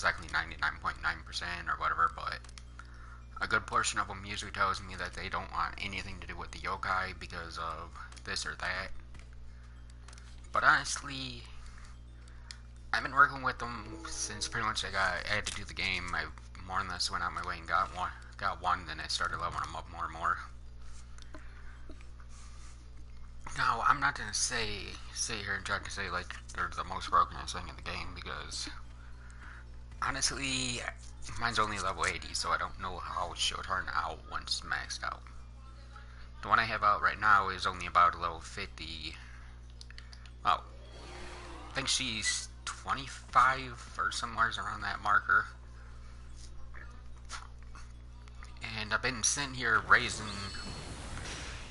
exactly 99.9% or whatever, but a good portion of them usually tells me that they don't want anything to do with the yokai because of this or that. But honestly, I've been working with them since pretty much I had to do the game. I more or less went out my way and got one, then I started leveling them up more and more. Now, I'm not gonna sit here and try to say like they're the most brokenest thing in the game because honestly, mine's only level 80, so I don't know how she'll turn out once maxed out. The one I have out right now is only about level 50. Oh, I think she's 25 or somewhere around that marker. And I've been sitting here raising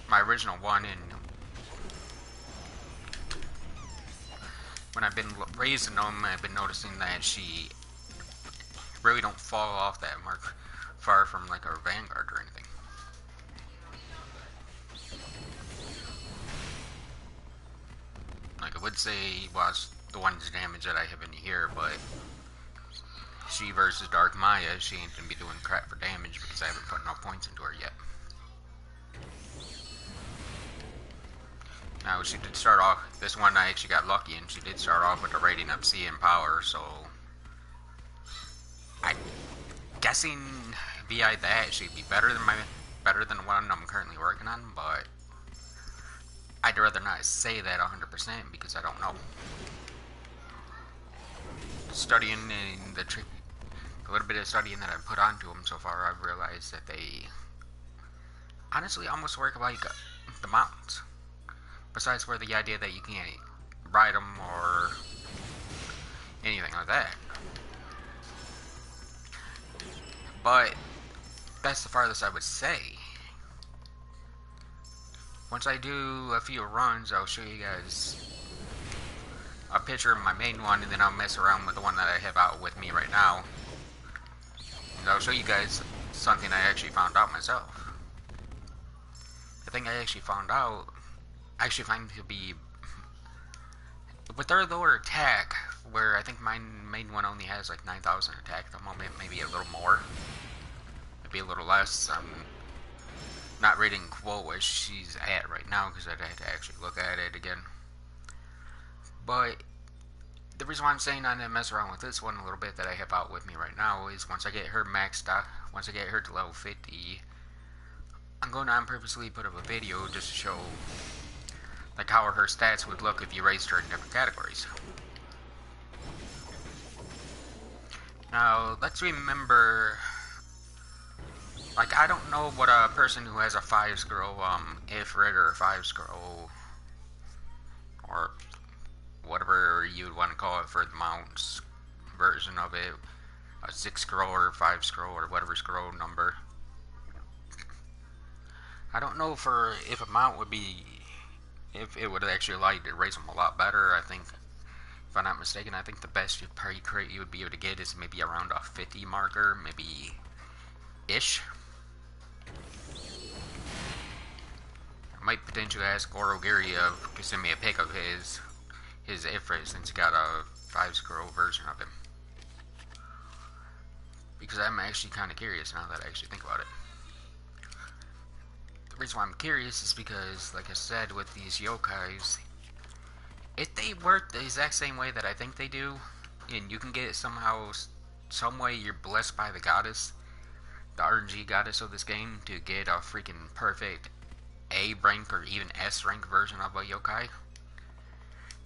my original one, and when I've been raising them, I've been noticing that she really don't fall off that mark far from like our Vanguard or anything. Like I would say was the one's damage that I have in here, but she versus Dark Maya, she ain't gonna be doing crap for damage because I haven't put enough points into her yet. Now she did start off, this one I actually got lucky and she did start off with a rating of C in power, so I'm guessing via that she'd be better than the one I'm currently working on, but I'd rather not say that 100% because I don't know. Studying in a little bit of studying that I've put onto them so far, I've realized that they honestly almost work like the mounts. Besides for the idea that you can't ride them or anything like that. But that's the farthest I would say. Once I do a few runs, I'll show you guys a picture of my main one, and then I'll mess around with the one that I have out with me right now. And I'll show you guys something I actually found out myself. The thing I actually found out, I actually find to be with their lower attack, where I think my main one only has like 9,000 attack at the moment, maybe a little more, maybe a little less. I'm not reading quote what she's at right now because I'd have to actually look at it again. But the reason why I'm saying I'm gonna mess around with this one a little bit that I have out with me right now is once I get her maxed out, once I get her to level 50, I'm going to purposely put up a video just to show like how her stats would look if you raised her in different categories. Now, let's remember, like, I don't know what a person who has a 5-scroll Ifrit or a 5-scroll or whatever you would want to call it for the mounts version of it, a 6-scroll or 5-scroll or whatever scroll number. I don't know if a mount would be, if it would actually allow you to raise them a lot better. I think, if I'm not mistaken, I think the best crate you would be able to get is maybe around a 50 marker, maybe ish. I might potentially ask Onigiri to send me a pic of his Ifrit since he got a 5-scroll version of him. Because I'm actually kind of curious now that I actually think about it. The reason why I'm curious is because, like I said, with these yokais, if they work the exact same way that I think they do, and you can get it somehow, some way you're blessed by the goddess, the RNG goddess of this game, to get a freaking perfect A rank or even S rank version of a yokai,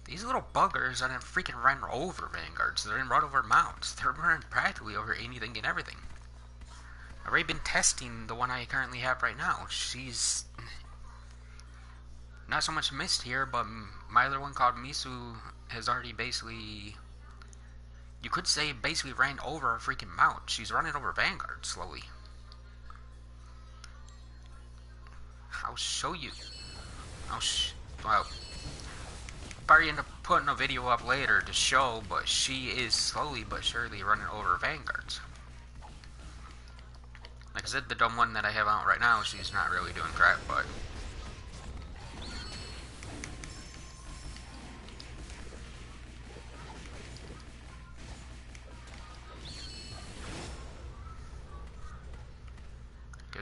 these little buggers are gonna freaking run over vanguards. They're gonna run over mounts. They're running practically over anything and everything. I've already been testing the one I currently have right now. She's not so much missed here, but my other one called Misu has already basically, you could say, basically ran over a freaking mount. She's running over vanguard slowly. I'll show you. Well, probably end up putting a video up later to show, but she is slowly but surely running over vanguards. Like I said, the dumb one that I have out right now, she's not really doing crap, but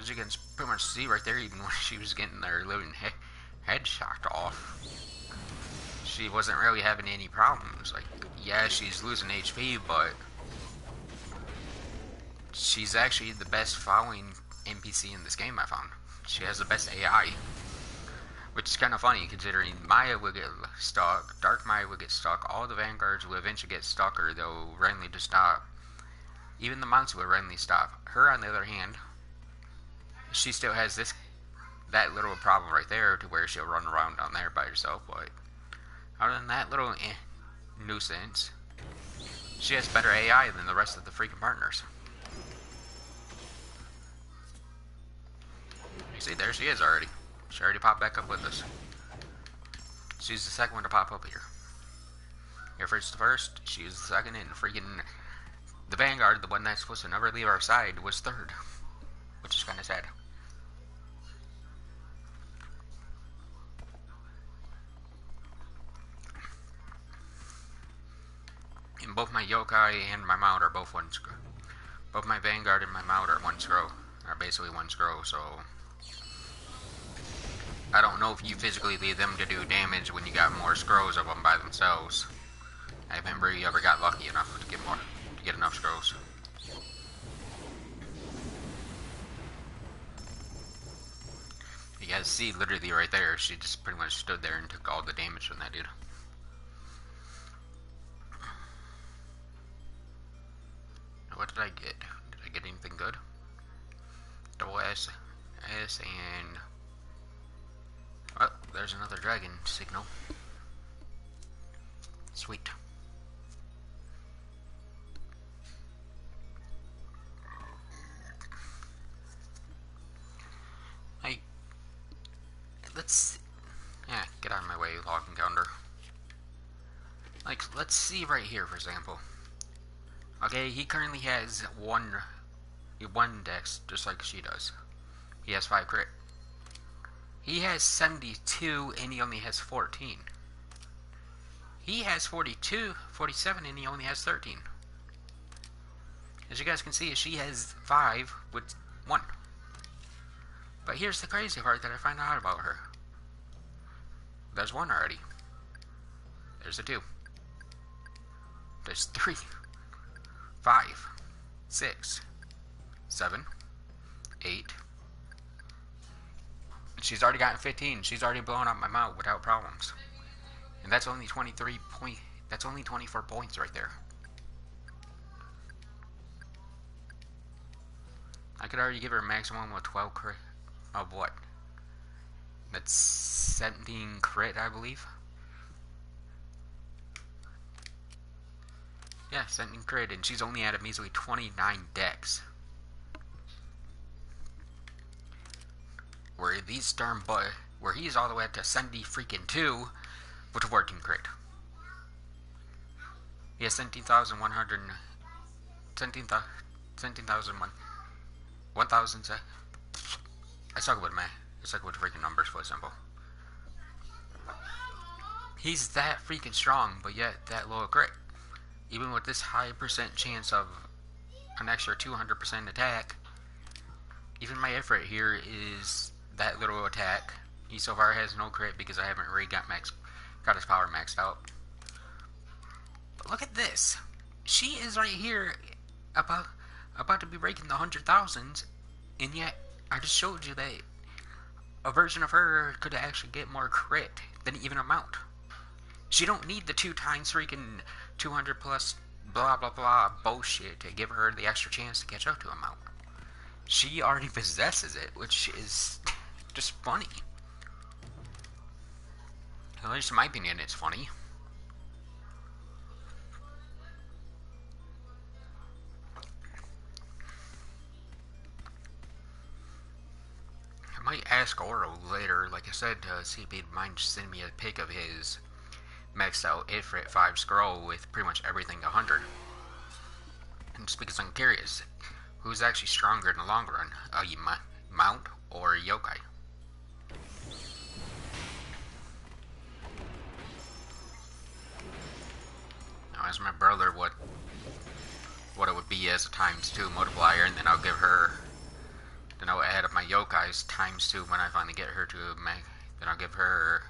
As you can pretty much see right there, even when she was getting their living head shocked off, she wasn't really having any problems. Like, yeah, she's losing HP, but she's actually the best following NPC in this game, I found. She has the best AI, which is kind of funny considering Maya would get stuck, Dark Maya would get stuck, all the Vanguards would eventually get stuck or they'll randomly just stop. Even the monster would randomly stop. Her, on the other hand, she still has that little problem right there to where she'll run around down there by herself, but other than that little nuisance, she has better AI than the rest of the freaking partners. You see, there she is already. She already popped back up with us. She's the second one to pop up here. Here first, she was the second, and freaking the Vanguard, the one that's supposed to never leave our side, was third, which is kind of sad. And both my yokai and my mount are both one scroll. Both my Vanguard and my mount are one scroll. Are basically one scroll, so I don't know if you physically leave them to do damage when you got more scrolls of them by themselves. I haven't really ever got lucky enough to get enough scrolls. You guys see literally right there, she just pretty much stood there and took all the damage from that dude. What did I get? Did I get anything good? Double S, and... Oh, there's another dragon signal. Sweet. Let's... Yeah, get out of my way, log encounter. Like, let's see right here, for example. Okay, he currently has one dex, just like she does. He has 5 crit. He has 72, and he only has 14. He has 47, and he only has 13. As you guys can see, she has 5 with 1. But here's the crazy part that I find out about her. There's 1 already. There's a 2. There's 3. 5, 6, 7, 8. She's already gotten 15. She's already blown up my mount without problems. And that's only 23 point. That's only 24 points right there. I could already give her a maximum of 12 crit. Of what? That's 17 crit, I believe. Yeah, 17 crit, and she's only at a measly 29 dex. Where these darn where he's all the way up to 70 freaking 2 with 14 crit. He has 17,100. 17,001. 1,000. I suck with math. I suck with freaking numbers, for example. He's that freaking strong, but yet that low crit. Even with this high percent chance of an extra 200% attack, even my effort here is that little attack. He so far has no crit because I haven't really got his power maxed out. But look at this. She is right here about to be breaking the 100,000s, and yet I just showed you that a version of her could actually get more crit than even a mount. She don't need the 2 times freaking 200 plus blah blah blah bullshit to give her the extra chance to catch up to a mount. She already possesses it, which is just funny. At least in my opinion, it's funny. I might ask Oro later, like I said, to see if he'd mind sending me a pic of his maxed out Ifrit 5 scroll with pretty much everything 100. And just because I'm curious, who's actually stronger in the long run, a mount or a yokai? Now ask my brother what it would be as a ×2 multiplier, and then I'll give her Then I'll add up my yokais times 2 when I finally get her to max. Then I'll give her,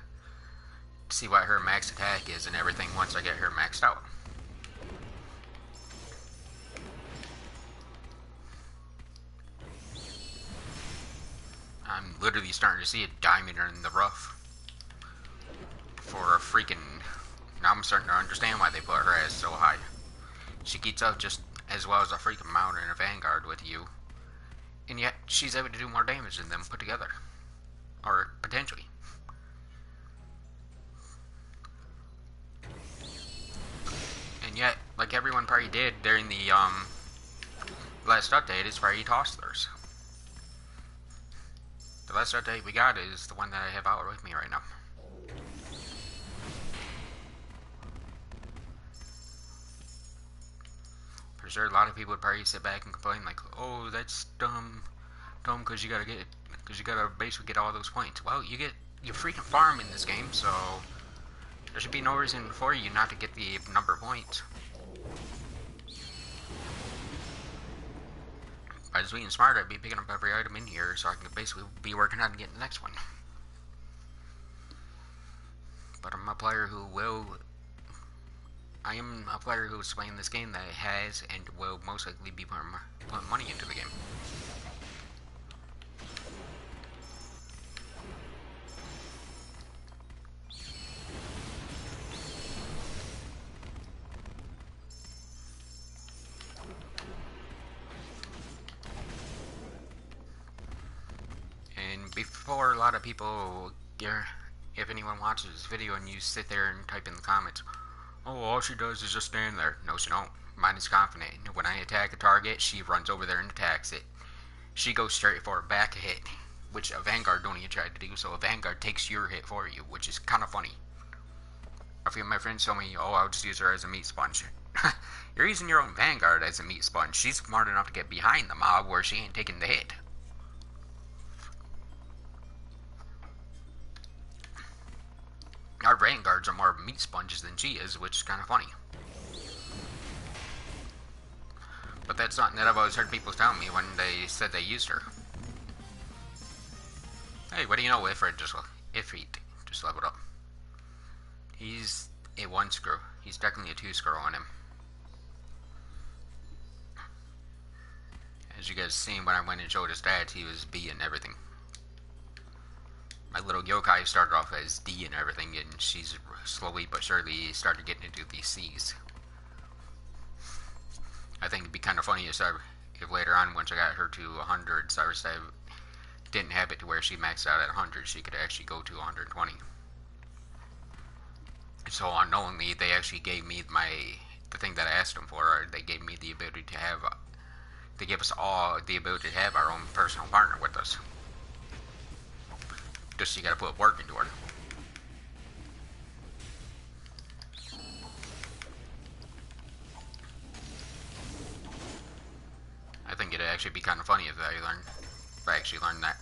see what her max attack is and everything once I get her maxed out. I'm literally starting to see a diamond in the rough for a freaking. Now I'm starting to understand why they put her as so high. She keeps up just as well as a freaking mountain and a vanguard with you, and yet she's able to do more damage than them put together, or potentially. And yet, like everyone probably did during the last update, is probably tossed theirs. The last update we got is the one that I have out with me right now. For sure, a lot of people would probably sit back and complain like, "Oh, that's dumb, because you gotta basically get all those points." Well, you freaking farm in this game, so there should be no reason for you not to get the number of points. By just being smart, I'd be picking up every item in here, so I can basically be working on getting the next one. But I'm a player who is playing this game that has and will most likely be putting money into the game. And before a lot of people, if anyone watches this video and you sit there and type in the comments, "Oh, all she does is just stand there." No, she don't. Mine is confident. When I attack a target, she runs over there and attacks it. She goes straight for a back hit, which a vanguard don't even try to do, so a vanguard takes your hit for you, which is kind of funny. A few of my friends told me, "Oh, I'll just use her as a meat sponge." You're using your own vanguard as a meat sponge. She's smart enough to get behind the mob where she ain't taking the hit. Our vanguards are more meat sponges than she is, which is kind of funny. But that's something that I've always heard people tell me when they said they used her. Hey, what do you know? Ifrit just leveled up. He's a 1 screw. He's technically a 2 screw on him. As you guys seen when I went and showed his stats, he was B and everything. My little yokai started off as D and everything, and she's slowly but surely started getting into the C's. I think it'd be kind of funny if later on, once I got her to 100, Cyberstyle didn't have it to where she maxed out at 100, she could actually go to 120. So unknowingly, they actually gave me the thing that I asked them for. They gave me the ability to have, they gave us all the ability to have our own personal partner with us. Just you gotta put work into it. I think it'd actually be kind of funny if I actually learned that.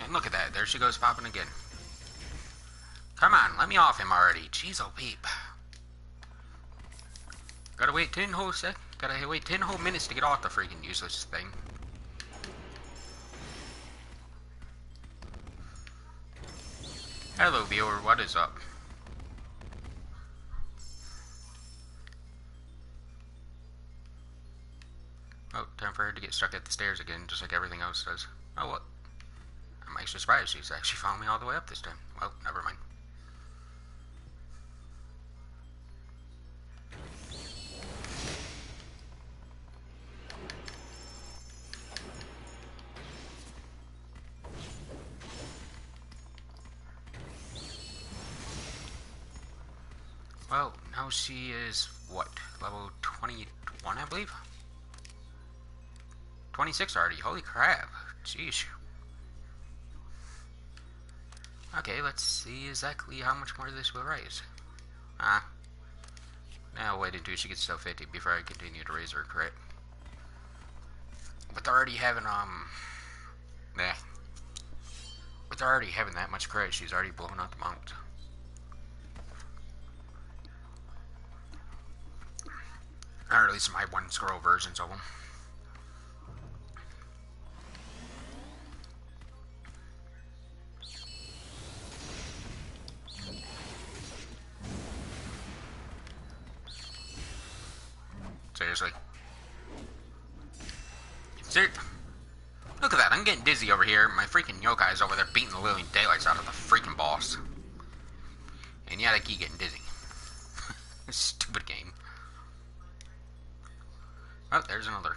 And look at that, there she goes popping again. Come on, let me off him already. Jeez, oh peep. Gotta wait 10 whole minutes to get off the freaking useless thing. Hello viewer, what is up? Oh, time for her to get stuck at the stairs again, just like everything else does. Oh, what? I'm actually surprised she's actually following me all the way up this time. Well, never mind. Well, now she is, what, level 21, I believe? 26 already, holy crap, jeez. Okay, let's see exactly how much more this will raise. Now I'll wait until she gets to 50 before I continue to raise her crit. With already having, Yeah. With already having that much credit, she's already blown out the mount. Or at least my one scroll versions of them. Seriously. Look at that, I'm getting dizzy over here. My freaking yokai is over there beating the living daylights out of the freaking boss. And yet I keep getting dizzy. Stupid game. Oh, there's another.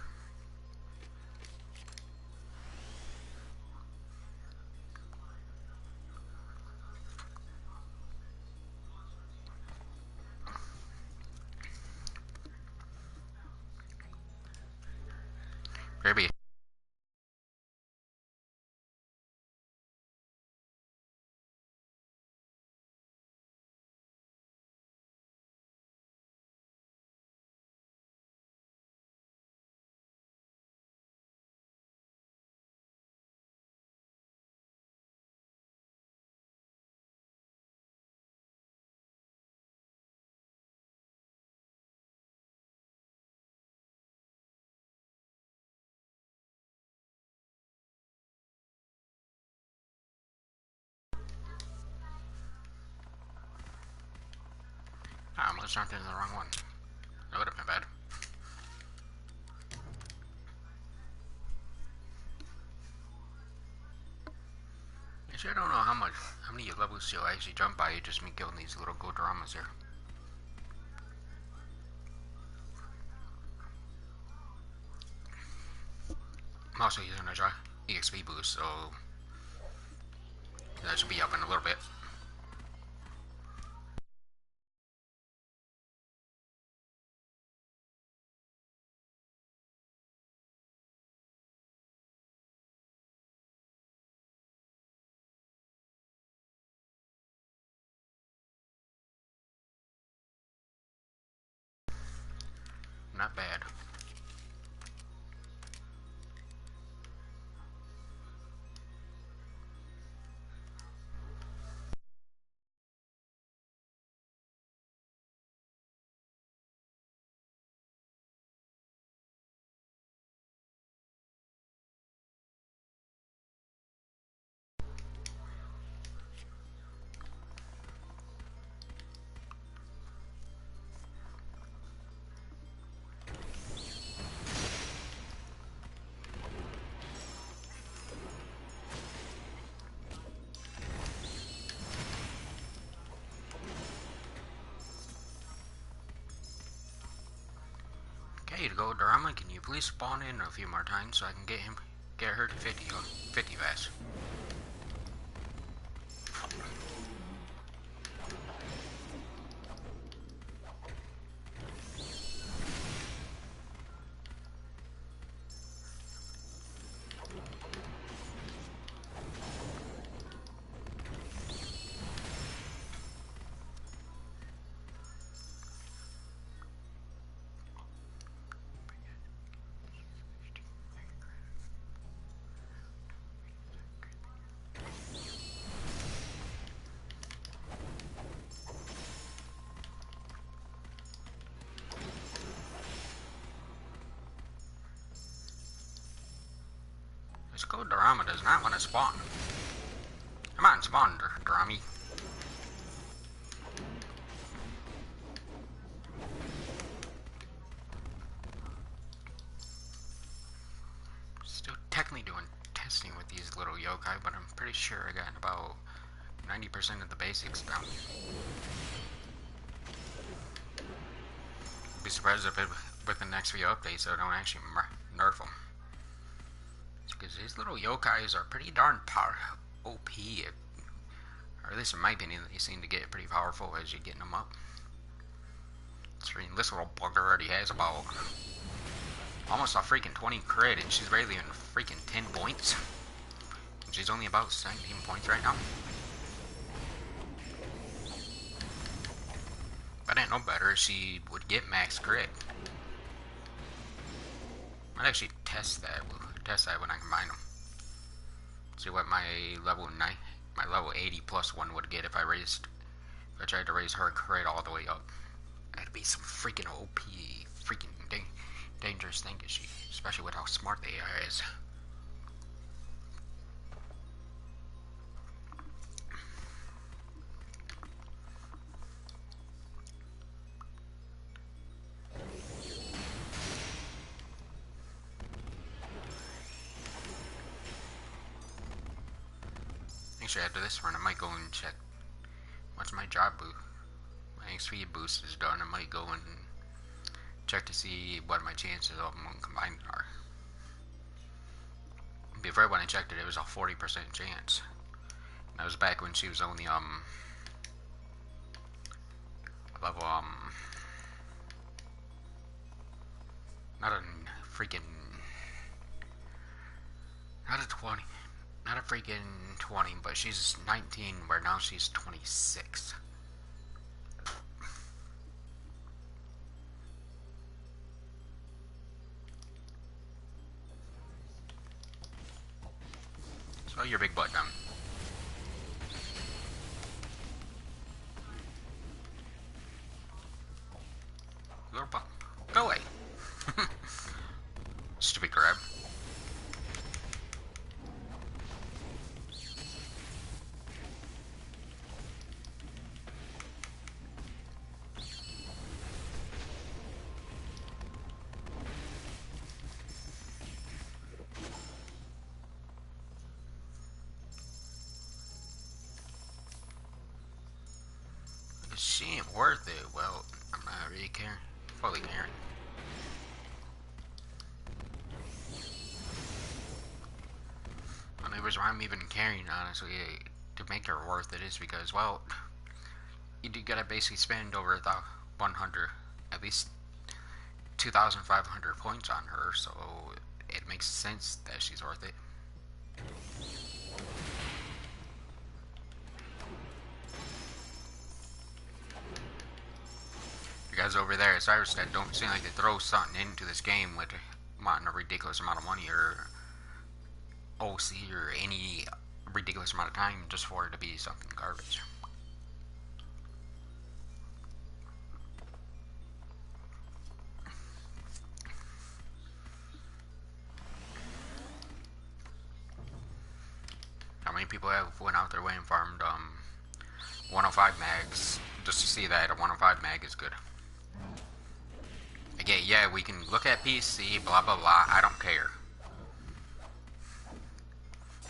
Maybe. I almost jumped into the wrong one. That would have been bad. Actually, I don't know how many levels you'll actually jump by. Just me killing these little gold dramas here. I'm also using a EXP boost, so that should be up in a little bit. Not bad. Okay, to go drama, can you please spawn in a few more times so I can get her to 50 fast. This code Dorama does not want to spawn. Come on, spawn, Dorami. Still technically doing testing with these little yokai, but I'm pretty sure I got about 90% of the basics down. Be surprised if with the next few updates I don't actually nerf them. Because these little yokais are pretty darn OP. Or at least in my opinion, they seem to get pretty powerful as you're getting them up. This little bugger already has about almost a freaking 20 crit, and she's barely in freaking 10 points. And she's only about 17 points right now. If I didn't know better, she would get max crit. I'd actually test that when I combine them. See what my my level 80 plus one would get if I tried to raise her crit all the way up. That'd be some freaking OP, freaking dangerous thing, is she? Especially with how smart the AI is. Actually, after this run, I might go and check what's my job boost. My XP boost is done. I might go and check to see what my chances of them combined are. Before when I checked it, it was a 40% chance. That was back when she was only level not a freaking not a 20. Not a freaking 20, but she's 19, where now she's 26. So your big butt down. Little butt. Go away. Stupid crab. She ain't worth it. Well, I'm not really fully caring. The only reason why I'm even caring, honestly, to make her worth it is because, well, you do gotta basically spend over at least 2,500 points on her, so it makes sense that she's worth it. You guys over there at Cyberstead don't seem like they throw something into this game with wanting a ridiculous amount of money or OC or any ridiculous amount of time just for it to be something garbage. How many people have went out their way and farmed 105 mags just to see that a 105 mag is good? Okay, yeah, we can look at PC, blah blah blah, I don't care.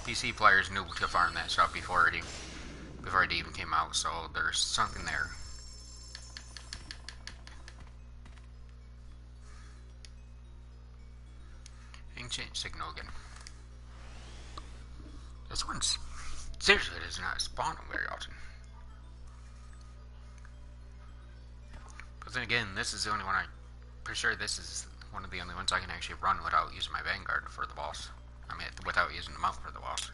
PC players knew to farm that stuff before it even came out, so there's something there. Ancient signal again. This one's seriously does not spawn very often. But then again, this is the only one pretty sure this is one of the only ones I can actually run without using my Vanguard for the boss. I mean, without using the mount for the boss.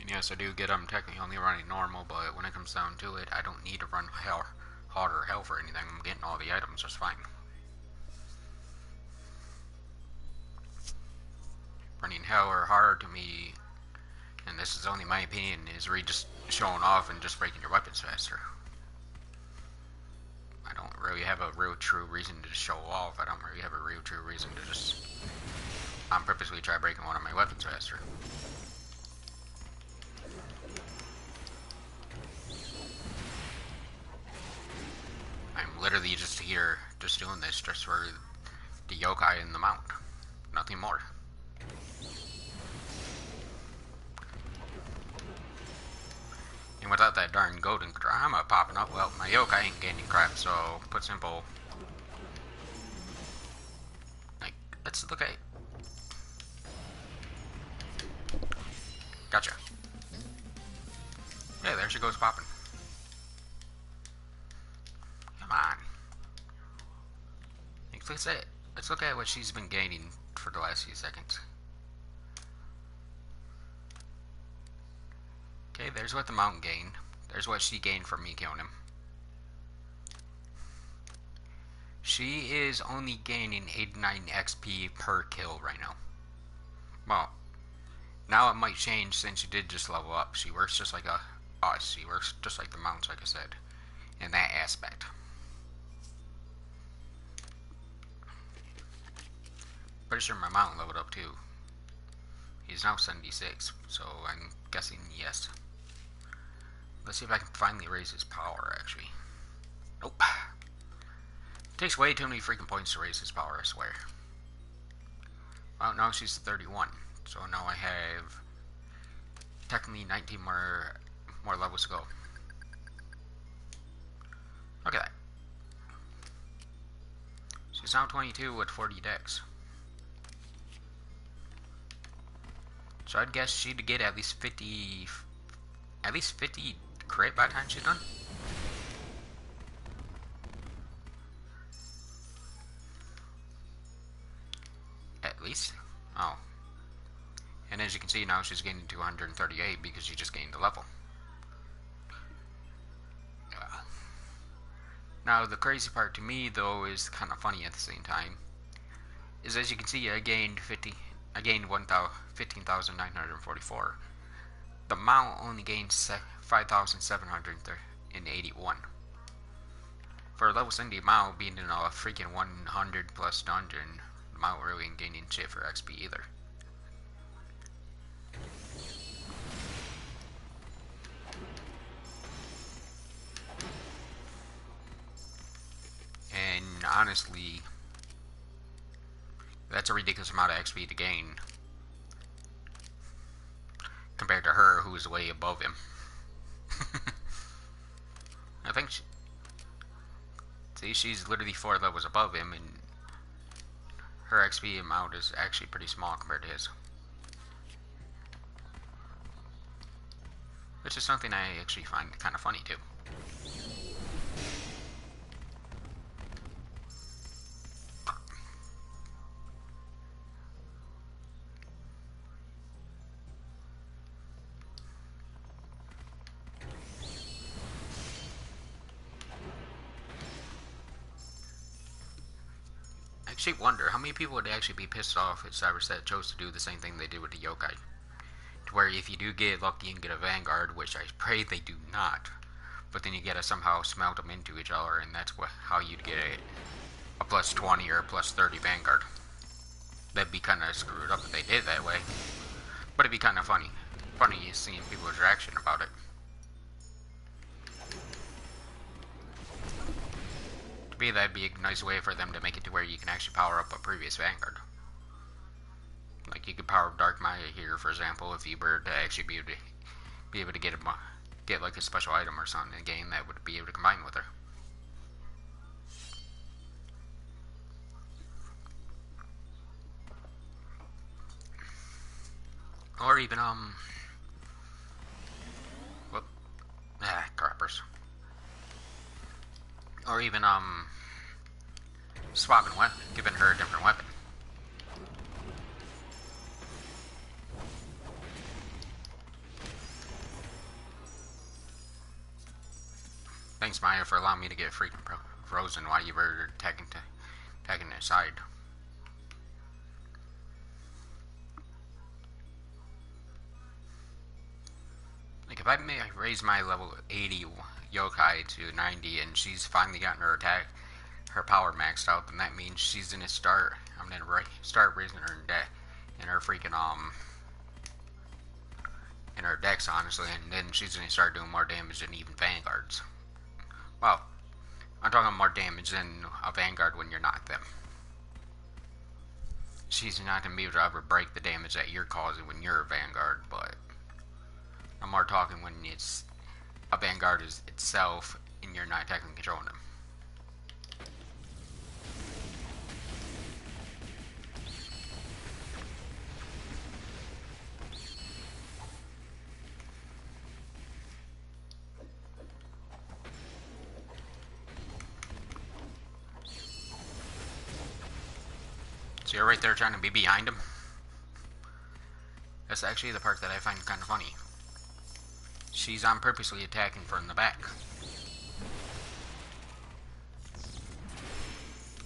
And yes, I do get technically only running normal, but when it comes down to it, I don't need to run hard or hell for anything. I'm getting all the items just fine. Running hell or hard to me, and this is only my opinion, is really just showing off and just breaking your weapons faster. I don't really have a real true reason to show off. I don't really have a real true reason to just purposely try breaking one of my weapons faster. I'm literally just here, just doing this just for the yokai and the mount. Nothing more. And without that darn golden drama popping up, well, my yokai ain't gaining crap, so put simple. Like, let's look at it. Gotcha. Yeah, there she goes popping. Come on. Let's look at what she's been gaining for the last few seconds. Okay, there's what the mount gained. There's what she gained from me killing him. She is only gaining 89 XP per kill right now. Well, now it might change since she did just level up. She works just like us. She works just like the mounts, like I said, in that aspect. Pretty sure my mount leveled up too. He's now 76, so I'm guessing yes. Let's see if I can finally raise his power, actually. Nope. Takes way too many freaking points to raise his power, I swear. Well, now she's 31, so now I have technically 19 more levels to go. Look at that. She's now 22 with 40 dex. So I'd guess she'd get at least 50 crit by the time she's done. At least. Oh. And as you can see now, she's gaining 238 because she just gained the level. Now the crazy part to me though is kind of funny at the same time. Is as you can see, I gained 15,944. The mount only gained 5,781. For a level 70 mount being in a freaking 100 plus dungeon, the mount really ain't gaining shit for XP either. And honestly, that's a ridiculous amount of XP to gain compared to her, who is way above him. I think see, she's literally 4 levels above him, and her XP amount is actually pretty small compared to his. Which is something I actually find kind of funny too. I actually wonder how many people would actually be pissed off if Cyberset chose to do the same thing they did with the yokai. To where if you do get lucky and get a vanguard, which I pray they do not, but then you get to somehow smelt them into each other, and that's how you'd get a plus 20 or a plus 30 vanguard. That'd be kind of screwed up if they did that way. But it'd be kind of funny. Funny seeing people's reaction about it. To me, that'd be a nice way for them to make it to where you can actually power up a previous vanguard. Like you could power up Dark Maya here, for example, if you were to actually be able to get like a special item or something in a game that would be able to combine with her. Or even crappers. Or even swapping giving her a different weapon. Thanks, Maya, for allowing me to get freaking frozen while you were tagging it aside. Like, if I may raise my level 80 yokai to 90 and she's finally gotten her power maxed out, then that means she's gonna start, I'm gonna start raising her in her freaking, in her dex, honestly, and then she's gonna start doing more damage than even vanguards. Well, I'm talking more damage than a vanguard when you're not them. She's not going to be able to ever break the damage that you're causing when you're a vanguard, but I'm more talking when it's a vanguard is itself and you're not technically controlling them. So you're right there trying to be behind him. That's actually the part that I find kind of funny. She's purposely attacking from the back.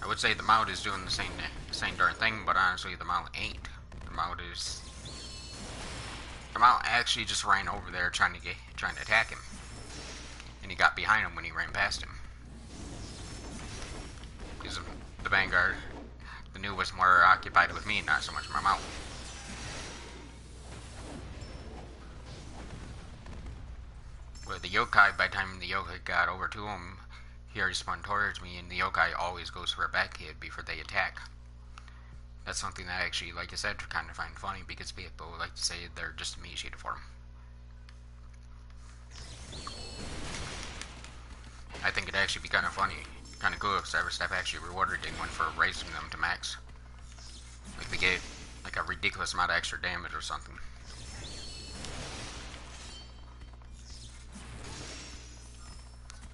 I would say the mount is doing the same darn thing, but honestly the mount ain't. The mount actually just ran over there trying to attack him, and he got behind him when he ran past him. Because the Vanguard, the new, was more occupied with me, not so much my mount. With the yokai, by the time the yokai got over to him, he already spun towards me, and the yokai always goes for a back hit before they attack. That's something that I actually, like I said, kind of find funny, because people like to say they're just initiated for him. I think it'd actually be kind of funny, kind of cool if Cyberstep actually rewarded anyone for raising them to max. Like they gave like a ridiculous amount of extra damage or something.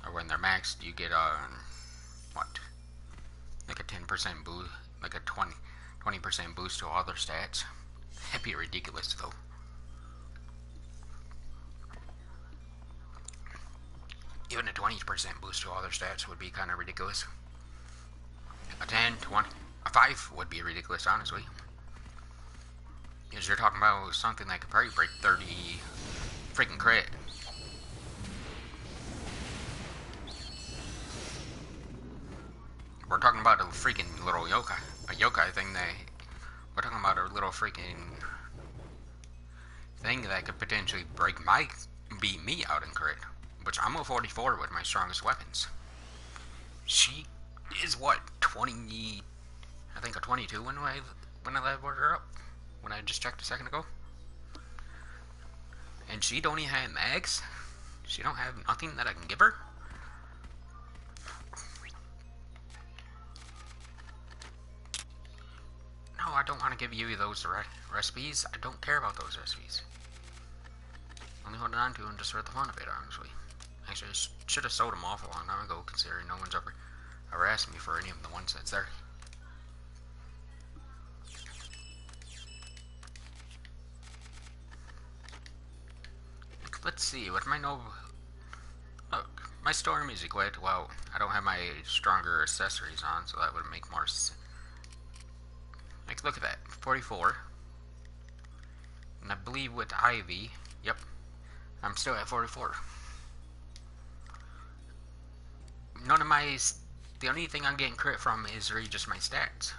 Or when they're maxed, you get what? Like a 10% boost, like a 20% boost to all their stats. That'd be ridiculous though. Even a 20% boost to all their stats would be kind of ridiculous. A 10, 20, a 5 would be ridiculous, honestly. Because you're talking about something that could probably break 30 freaking crit. We're talking about a freaking little yokai thing that, we're talking about a little freaking thing that could potentially beat me out in crit. Which I'm a 44 with my strongest weapons. She is what, 20, I think a 22 when I leveled her up. When I just checked a second ago. And she don't even have mags. She don't have nothing that I can give her. No, I don't want to give you those recipes. I don't care about those recipes. Only holding on to them just for the fun of it, honestly. Actually, I should have sold them off a long time ago, considering no one's ever asked me for any of the ones that's there. Let's see, what my Look, my storm is equipped. Well, I don't have my stronger accessories on, so that would make more sense. Like, look at that, 44. And I believe with Ivy, yep, I'm still at 44. The only thing I'm getting crit from is really just my stats.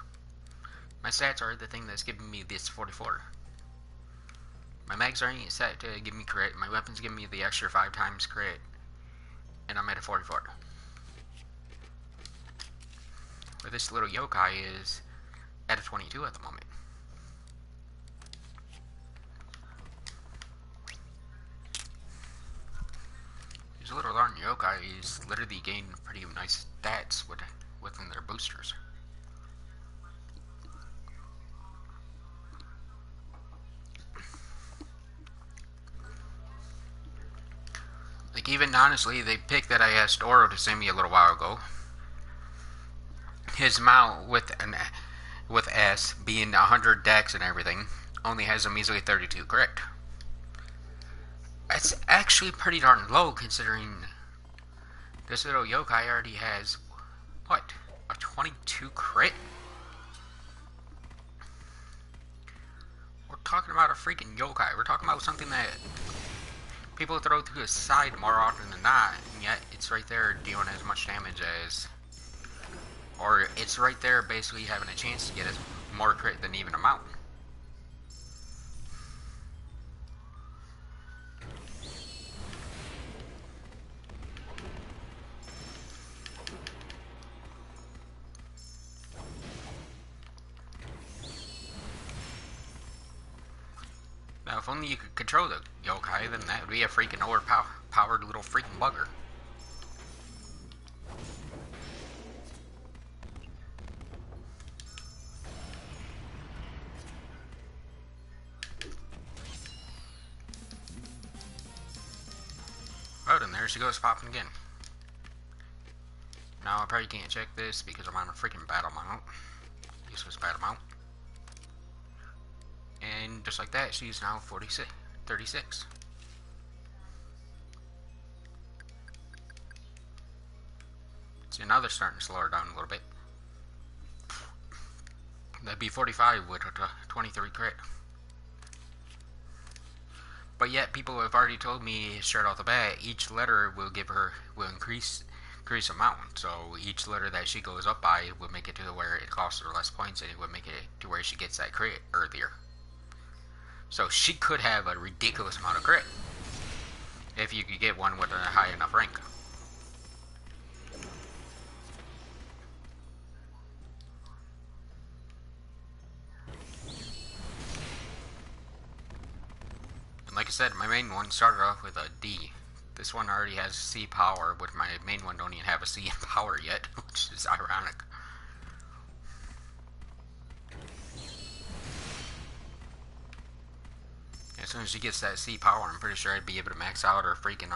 My stats are the thing that's giving me this 44. My mags aren't set to give me crit, my weapons give me the extra 5 times crit, and I'm at a 44. But this little yokai is at a 22 at the moment. These little darn yokais literally gain pretty nice stats within their boosters. Like, even honestly, they picked that I asked Oro to send me a little while ago. His mount with S being 100 dex and everything only has a measly 32 crit. That's actually pretty darn low, considering this little yokai already has, what, a 22 crit? We're talking about a freaking yokai. We're talking about something that people throw to the side more often than not, and yet it's right there dealing as much damage as, or it's right there basically having a chance to get as more crit than even a mount. Now, if only you could control the yokai, then that would be a freaking overpowered little freaking bugger. Oh, and there she goes popping again. Now, I probably can't check this because I'm on a freaking battle mount. Useless battle mount. And just like that, she's now 36. See, now they're starting to slow her down a little bit. That'd be 45 with a 23 crit. But yet, people have already told me straight off the bat, each letter will increase amount. So each letter that she goes up by will make it to where it costs her less points, and it would make it to where she gets that crit earlier. So she could have a ridiculous amount of crit if you could get one with a high enough rank. And like I said, my main one started off with a D. This one already has C power, but my main one don't even have a C in power yet, which is ironic. As soon as she gets that C power, I'm pretty sure I'd be able to max out her freaking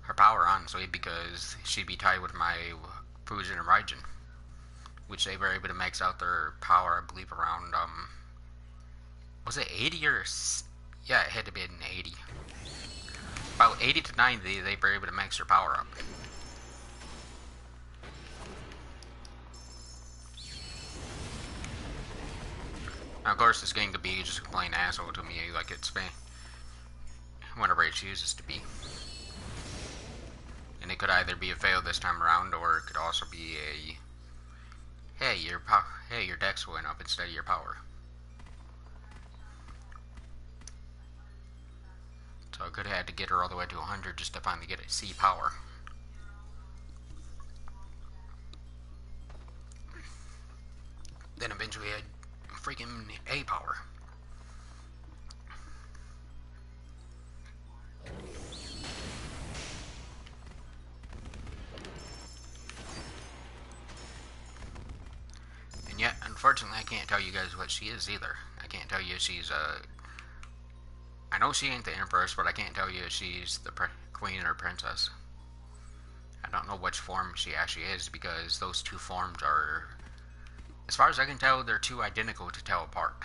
her power honestly, because she'd be tied with my Fujin and Raijin, which they were able to max out their power, I believe, around was it 80 or yeah, it had to be an 80. About 80 to 90, they were able to max their power up. Now, of course, this game could be just a plain asshole to me, like it's been whenever it chooses to be. And it could either be a fail this time around, or it could also be a hey, your dex went up instead of your power. So I could have had to get her all the way to 100 just to finally get a C power. Then eventually a freaking A power. And yet, unfortunately, I can't tell you guys what she is either. I can't tell you she's I know she ain't the Empress, but I can't tell you if she's the Queen or Princess. I don't know which form she actually is, because those two forms are, as far as I can tell, they're too identical to tell apart.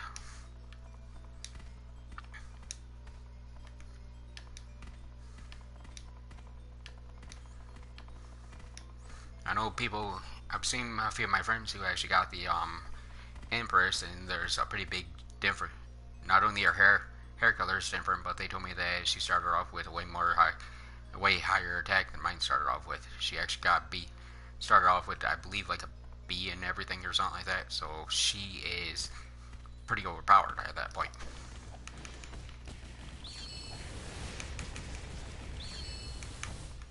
I know people, I've seen a few of my friends who actually got the Empress, and there's a pretty big difference. Not only her hair color is different, but they told me that she started off with a way higher attack than mine started off with. She actually started off with, I believe, like a B and everything or something like that. So she is pretty overpowered at that point.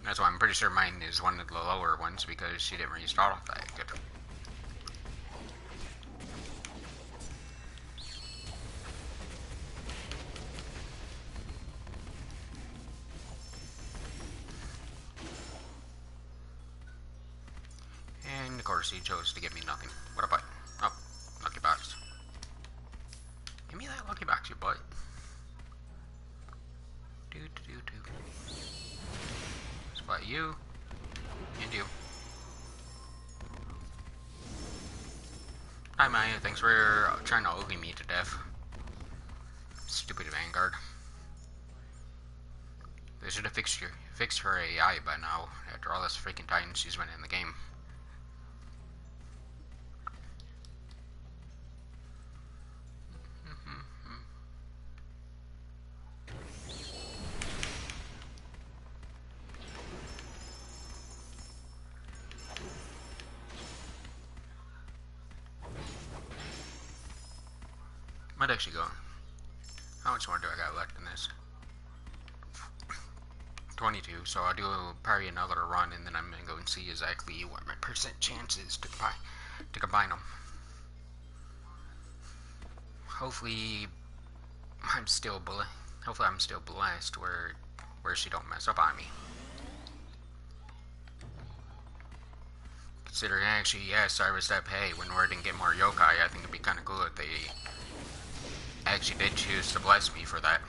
That's why I'm pretty sure mine is one of the lower ones, because she didn't really start off that good. And of course he chose to give me nothing. What a butt. Oh, lucky box. Give me that lucky box, you butt. Do. Spot you. And you. Hi Maya, thanks for trying to ugly me to death. Stupid Vanguard. They should have fixed her AI by now, after all this freaking time she's been in the game. Might actually go. How much more do I got left in this? 22, so I'll do probably another run, and then I'm gonna go and see exactly what my percent chance is to combine them. Hopefully I'm still blessed where she don't mess up on me. Considering actually, yes, I was that hey, when we didn't get more yokai, I think it'd be kind of cool if they actually did choose to bless me for that.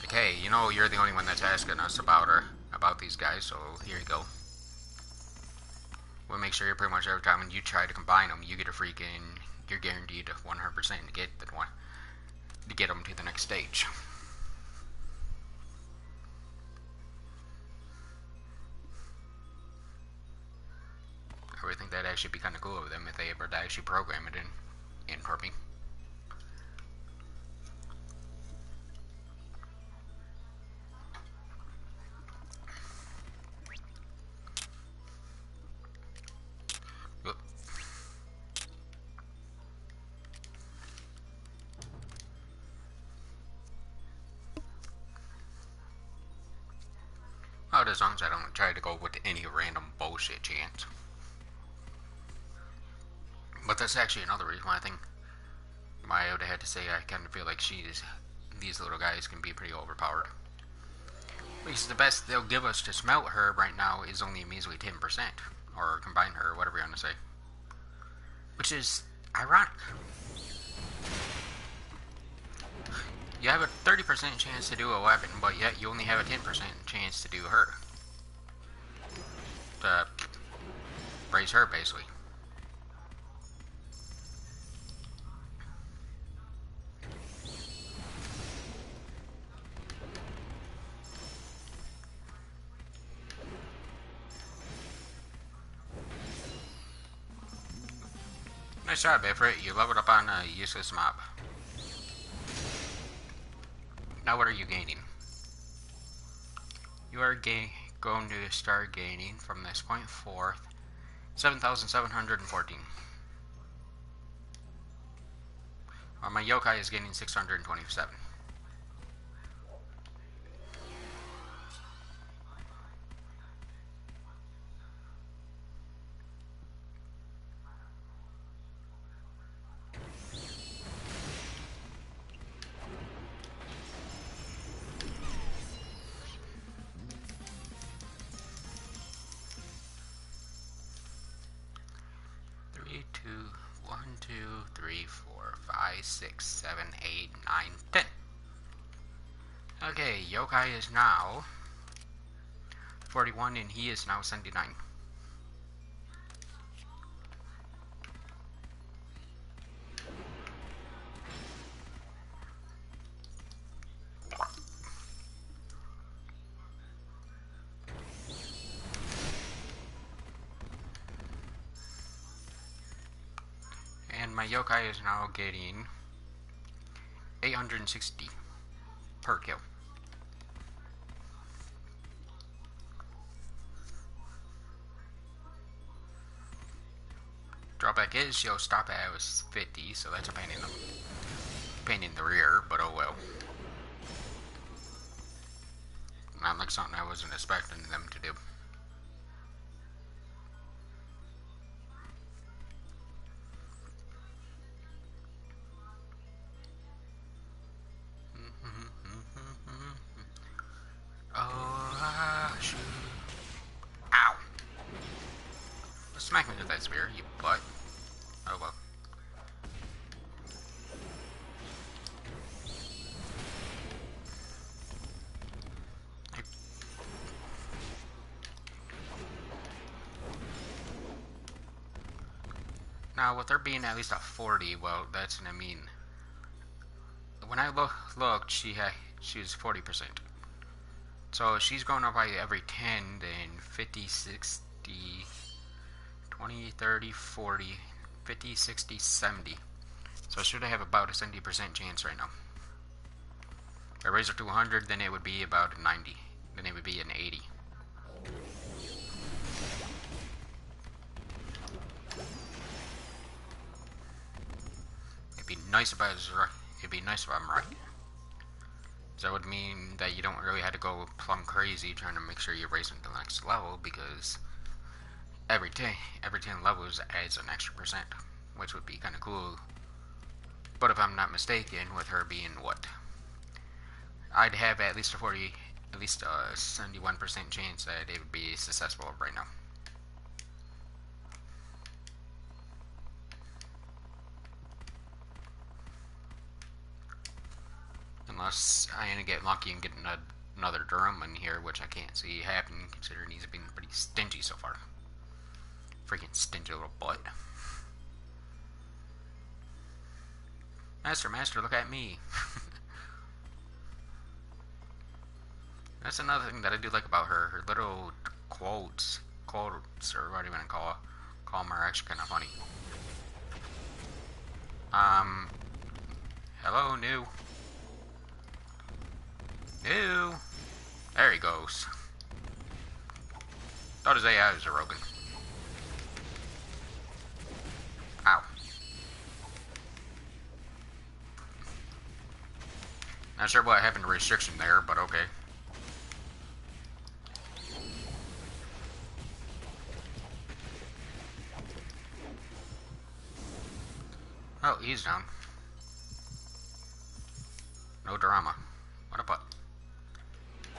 Like, hey, you know, you're the only one that's asking us about these guys, so here you go. We'll make sure pretty much every time when you try to combine them, you get you're guaranteed 100% to get them to the next stage. I really think that actually be kind of cool of them if they ever to actually program it in Torping. Oh, as long as I don't try to go with any random bullshit chance. But that's actually another reason why I think why I would have had to say I kind of feel like these little guys can be pretty overpowered. Because the best they'll give us to smelt her right now is only a measly 10%. Or combine her, or whatever you want to say. Which is ironic. You have a 30% chance to do a weapon, but yet you only have a 10% chance to do her. To brace her, basically. Nice job, Everett. You leveled up on a useless mob. Now what are you gaining? You are going to start gaining from this point forth 7,714. While my yokai is gaining 627. One, two, three, 4, 5, 6, 7, 8, 9, 10. Okay, yokai is now 41 and he is now 79. And my yokai is now getting 860 per kill. Drawback is she'll stop at 50, so that's a pain in the rear, but oh well. Not like something I wasn't expecting them to do. Oh, shoot. Ow. Smack me with that spear, you butt. Oh well. Now, with her being at least a 40, well, that's what I mean. When I looked, she was 40%. So she's going up by every 10, then 50, 60, 20, 30, 40, 50, 60, 70. So I should have about a 70% chance right now. If I raise her to 100, then it would be about a 90. Then it would be an 80. It'd be nice if I'm right. So that would mean that you don't really have to go plumb crazy trying to make sure you're raising to the next level, because every 10 levels adds an extra percent, which would be kind of cool. But if I'm not mistaken, with her being what, I'd have at least a 71% chance that it would be successful right now. Unless I end up getting lucky and getting another drum in here, which I can't see happening, considering he's been pretty stingy so far. Freaking stingy little butt. Master, look at me. That's another thing that I do like about her. Her little quotes, or what do you want to call it, Calm are actually kind of funny. Um, hello, new. New. There he goes. Thought his AI was a Rogan. Ow. Not sure what happened to restriction there, but okay. Oh, he's down. No drama. What a butt.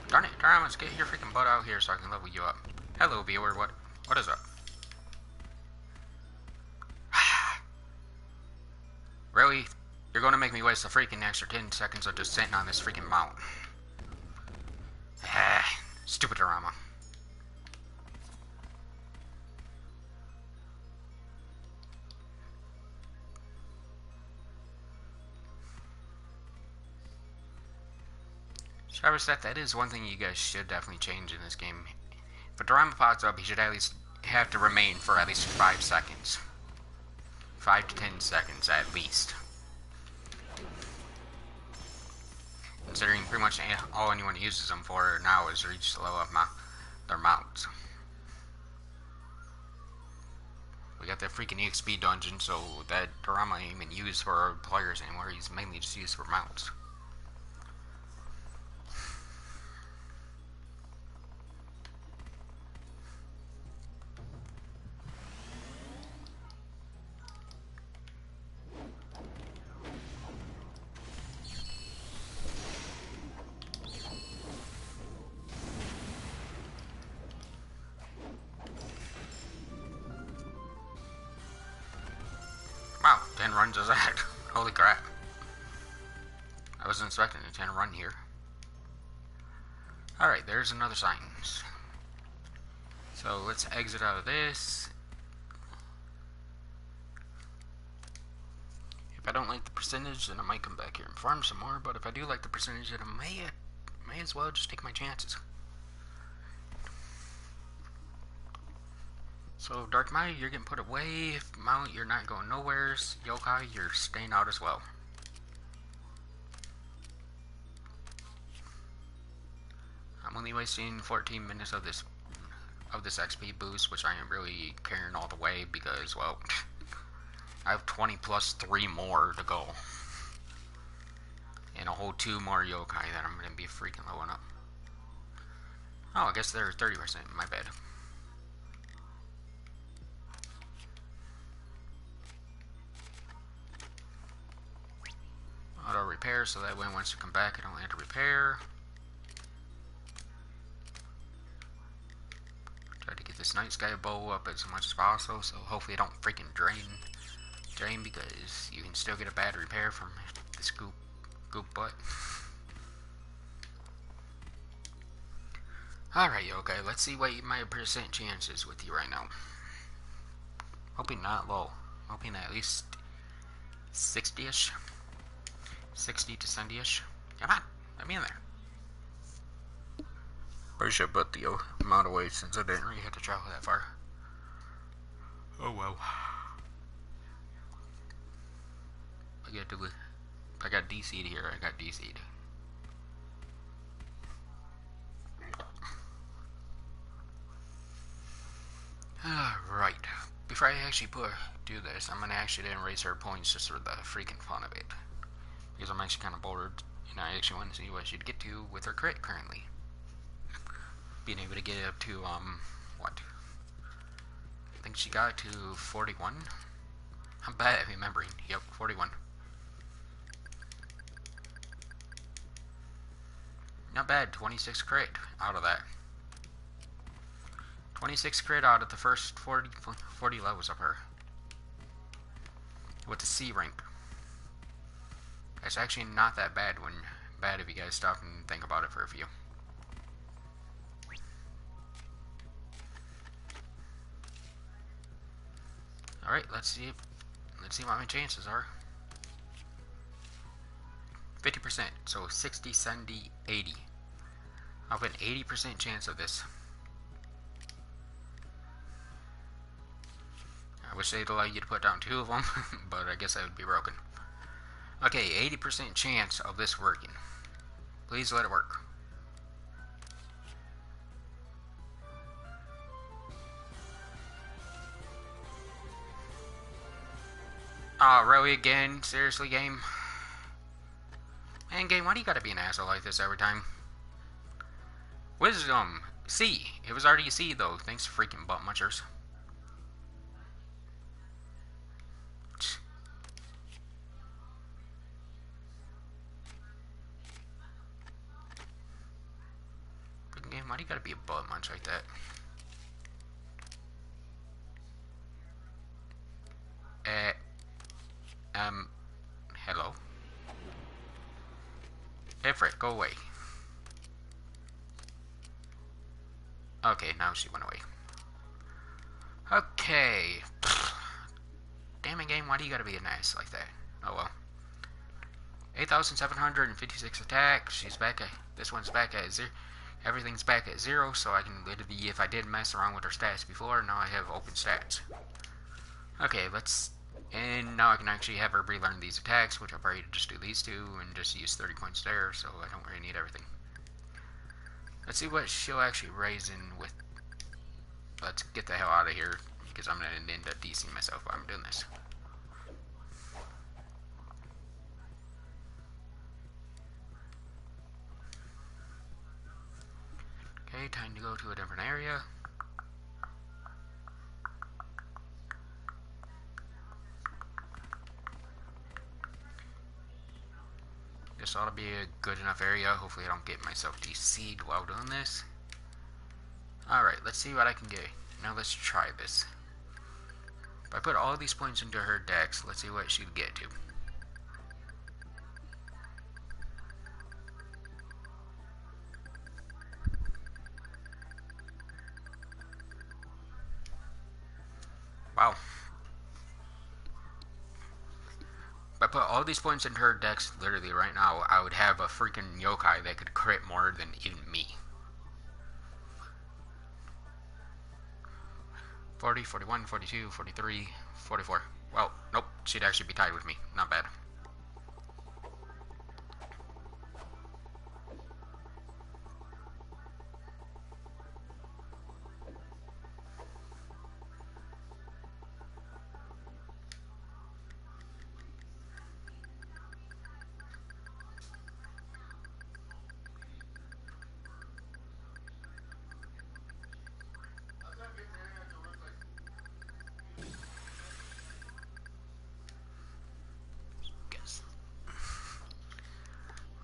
Darn it, dramas, get your freaking butt out here so I can level you up. Hello, viewer, what is up? Really? You're gonna make me waste a freaking extra 10 seconds of just sitting on this freaking mount. Stupid drama. Travis, that is one thing you guys should definitely change in this game. If a drama pops up, he should at least have to remain for at least 5 seconds. 5 to 10 seconds at least. Considering pretty much all anyone uses them for now is reach the level of their mounts. We got that freaking EXP dungeon, so that drama ain't even used for players anymore. He's mainly just used for mounts. Wow, 10 runs is that? Holy crap. I wasn't expecting a 10 run here. Alright, there's another science. So let's exit out of this. If I don't like the percentage, then I might come back here and farm some more, but if I do like the percentage, then I may as well just take my chances. So, Dark Maya, you're getting put away. Mount, you're not going nowhere. Yokai, you're staying out as well. I'm only wasting 14 minutes of this XP boost, which I am really carrying all the way because, well, I have 20 plus 3 more to go. And a whole 2 more yokai that I'm going to be freaking loading up. Oh, I guess they're 30%, my bad. Auto repair, so that way once you come back, I don't have to repair. Try to get this night sky bow up as much as possible, so hopefully I don't freaking drain because you can still get a bad repair from this goop butt. Alright, okay, let's see what my percent chance is with you right now. Hoping not low. Hoping at least 60-ish. 60 to 70-ish. Come on, let me in there. Probably should put the amount away since I didn't really have to travel that far. Oh well. I got DC'd here, I got DC'd. Alright. Before I actually do this, I'm gonna actually erase her points just for the freaking fun of it. Because I'm actually kind of bored, and I actually want to see what she'd get to with her crit currently. Being able to get up to, what? I think she got to 41? I'm bad at remembering. Yep, 41. Not bad, 26 crit out of that. 26 crit out of the first 40 levels of her. With the C rank. It's actually not that bad if you guys stop and think about it for a few. Alright, let's see what my chances are. 50%, so 60, 70, 80. I'll have an 80% chance of this. wish they'd allow you to put down 2 of them, but I guess that would be broken. Okay, 80% chance of this working. Please let it work. Aw, really again? Seriously, game? Man, game, why do you gotta be an asshole like this every time? Wisdom! C. It was already a C, though. Thanks, freaking butt munchers. Freaking game, why do you gotta be a butt munch like that? Hello? Ifrit, go away. Okay, now she went away. Okay. Damn it, game, why do you gotta be an ass like that? Oh well. 8,756 attack. She's back at, this one's back at 0. Everything's back at 0, so I can literally, if I did mess around with her stats before, now I have open stats. Okay, let's, and now I can actually have her relearn these attacks, which I'll probably just do these 2 and just use 30 points there, so I don't really need everything. Let's see what she'll actually raise in with. Let's get the hell out of here, because I'm going to end up DCing myself while I'm doing this. Okay, time to go to a different area. This ought to be a good enough area. Hopefully I don't get myself DC'd while doing this. Alright, let's see what I can get. Now let's try this. If I put all these points into her dex, let's see what she'd get to. Wow. If I put all these points into her dex, literally right now, I would have a freaking yokai that could crit more than even me. 40, 41, 42, 43, 44. Well, nope, she'd actually be tied with me. Not bad.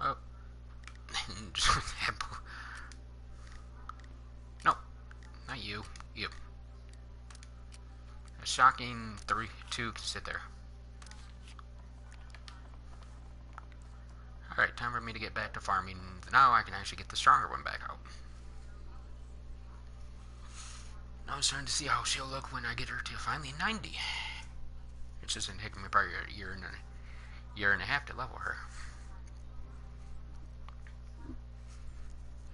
Oh. No, not you. You. A shocking 3-2 can sit there. Alright, time for me to get back to farming. Now I can actually get the stronger one back out. Now I'm starting to see how she'll look when I get her to finally 90. It's just taking me probably a year and a half to level her.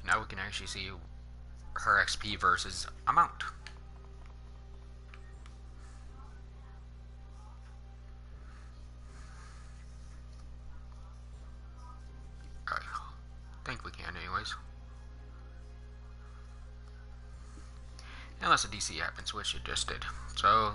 Now we can actually see her XP versus amount. I think we can anyways. Unless a DC happens, which it just did. So